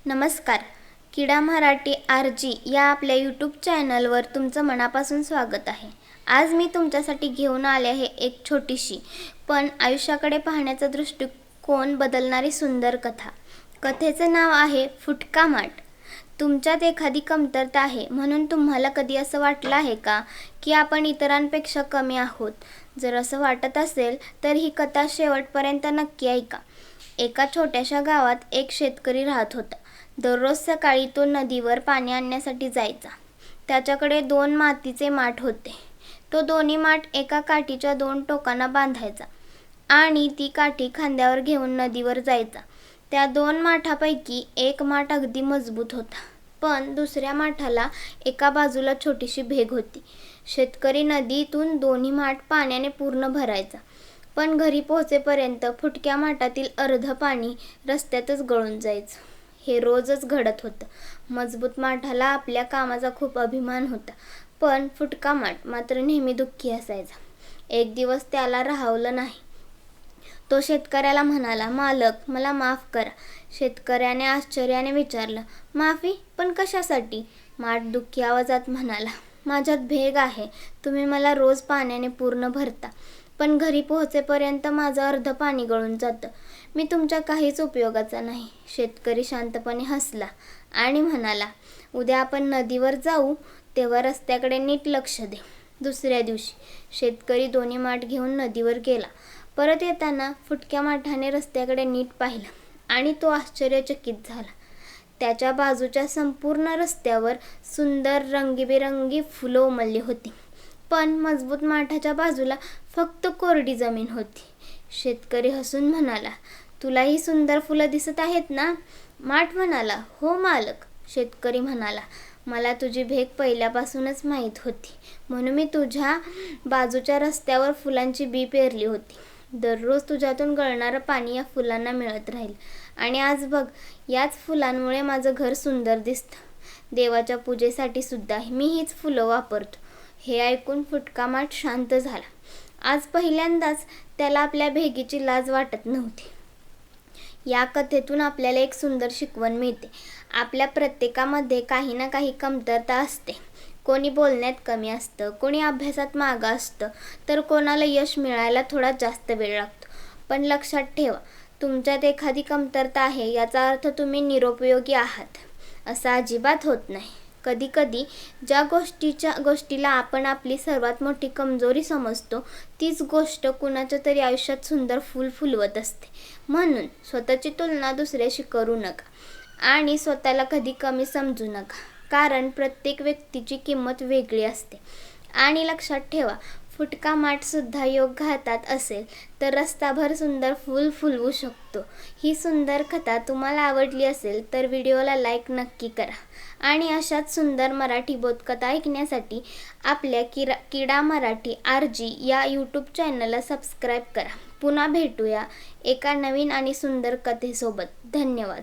नमस्कार. किडा मराठी RG या आपल्या यूट्यूब चॅनलवर तुमचं मनापासून स्वागत आहे. आज मी तुमच्यासाठी घेऊन आले आहे एक छोटीशी पण आयुष्याकडे पाहण्याचा दृष्टिकोन बदलणारी सुंदर कथा. कथेचं नाव आहे फुटका माठ. तुमच्यात एखादी कमतरता आहे म्हणून तुम्हाला कधी असं वाटलं आहे का की आपण इतरांपेक्षा कमी आहोत? जर असं वाटत असेल तर ही कथा शेवटपर्यंत नक्की ऐका. एका छोट्याशा गावात एक शेतकरी राहत होता. दररोज सकाळी तो नदीवर पाणी आणण्यासाठी जायचा. त्याच्याकडे 2 मातीचे माठ होते. तो दोन्ही माठ एका काठीच्या 2 टोकांना बांधायचा आणि ती काठी खांद्यावर घेऊन नदीवर जायचा. त्या 2 माठापैकी एक माठ अगदी मजबूत होता, पण दुसऱ्या माठाला एका बाजूला छोटीशी भेग होती. शेतकरी नदीतून दोन्ही माठ पाण्याने पूर्ण भरायचा, पण घरी पोहोचेपर्यंत फुटक्या माठातील अर्ध पाणी रस्त्यातच गळून जायचं. हे रोजच घडत होतं. मजबूत माठाला आपल्या कामाचा खूप अभिमान होता, पण फुटका माठ मात्र नेहमी दुःखी असायचा. एक दिवस त्याला राहवलं नाही. तो शेतकऱ्याला म्हणाला, "मालक, मला माफ करा." शेतकऱ्याने आश्चर्याने विचारलं, "माफी? पण कशासाठी?" माठ दुःखी आवाजात म्हणाला, "माझ्यात भेग आहे. तुम्ही मला रोज पाण्याने पूर्ण भरता, पण घरी पोहोचेपर्यंत माझं अर्ध पाणी गळून जातं. मी तुमच्या काहीच उपयोगाचा नाही." शेतकरी शांतपणे हसला आणि म्हणाला, "उद्या आपण नदीवर जाऊ, तेव्हा रस्त्याकडे नीट लक्ष दे." दुसऱ्या दिवशी शेतकरी दोन्ही माठ घेऊन नदीवर गेला. परत येताना फुटक्या माठाने रस्त्याकडे नीट पाहिलं आणि तो आश्चर्यचकित झाला. त्याच्या बाजूच्या संपूर्ण रस्त्यावर सुंदर रंगीबेरंगी फुलं उमलली होती, पण मजबूत माठाच्या बाजूला फक्त कोरडी जमीन होती. शेतकरी हसून म्हणाला, "तुला ही सुंदर फुलं दिसत आहेत ना?" माठ म्हणाला, "हो मालक." शेतकरी म्हणाला, "मला तुझी भेग पहिल्यापासूनच माहीत होती, म्हणून मी तुझ्या बाजूच्या रस्त्यावर फुलांची बी पेरली होती. दररोज तुझ्यातून गळणारं पाणी या फुलांना मिळत राहील आणि आज बघ, याच फुलांमुळे माझं घर सुंदर दिसतं. देवाच्या पूजेसाठी सुद्धा मी हीच फुलं वापरतो." हे ऐकून फुटका माठ शांत झाला. आज पहिल्यांदाच त्याला आपल्या भेगीची लाज वाटत नव्हती. या कथेतून आपल्याला एक सुंदर शिकवण मिळते. आपल्या प्रत्येकामध्ये काही ना काही कमतरता असते. कोणी बोलण्यात कमी असतं, कोणी अभ्यासात मागं असतं, तर कोणाला यश मिळायला थोडा जास्त वेळ लागतो. पण लक्षात ठेवा, तुमच्यात एखादी कमतरता आहे याचा अर्थ तुम्ही निरुपयोगी आहात असं अजिबात होत नाही. कधीकधी ज्या गोष्टीला आपण आपली सर्वात मोठी कमजोरी समजतो, तीच गोष्ट कुणाच्या तरी आयुष्यात सुंदर फूल फुलवत असते. म्हणून स्वतःची तुलना दुसऱ्याशी करू नका आणि स्वतःला कधी कमी समजू नका, कारण प्रत्येक व्यक्तीची किंमत वेगळी असते. आणि लक्षात ठेवा, फुटका माठ सुद्धा योग्य हातात असेल तर रस्ताभर सुंदर फूल फुलवू शकतो. ही सुंदर कथा तुम्हाला आवडली असेल तर व्हिडिओला लाईक नक्की करा आणि अशाच सुंदर मराठी बोधकथा ऐकण्यासाठी आपल्या किडा मराठी RG या यूट्यूब चॅनलला सबस्क्राईब करा. पुन्हा भेटूया एका नवीन आणि सुंदर कथेसोबत. धन्यवाद.